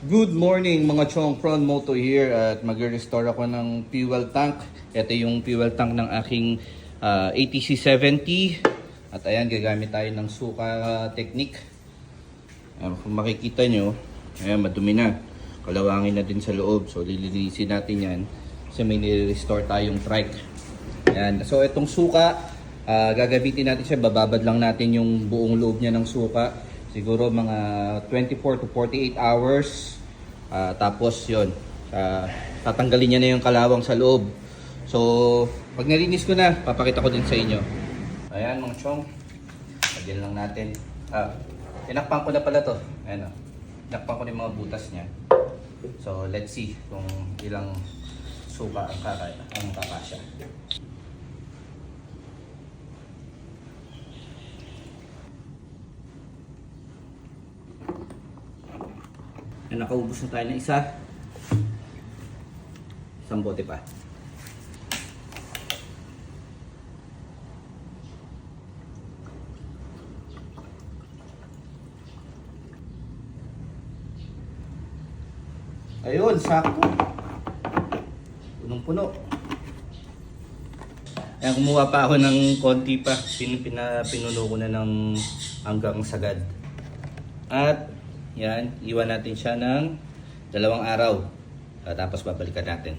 Good morning mga chong, Prawn Moto here at mag-restore ako ng fuel tank. Ito yung fuel tank ng aking ATC 70 at ayan, gagamit tayo ng suka technique. Ayan, kung makikita nyo, ayan, madumi na, kalawangin na din sa loob, so lilinisin natin yan kasi may nire-restore tayong trike. Ayan, so itong suka, gagamitin natin siya, bababad lang natin yung buong loob niya ng suka. Siguro mga 24 to 48 hours. Tapos yun, tatanggalin niya na yung kalawang sa loob. So, pag nalinis ko na, papakita ko din sa inyo. Ayan mga chong, lagyan lang natin. Tinakpan ko na pala to. Ayan o, tinakpan ko na yung mga butas niya. So, let's see kung ilang suka ang kakasya. Nakaubos na tayo ng isang bote pa. Ayun, sakto. Punong-puno. Ayan, kumuha pa ako ng konti pa. Pinuno ko na ng hanggang sagad. At yan, iwan natin siya ng 2 araw. Tapos babalikan natin.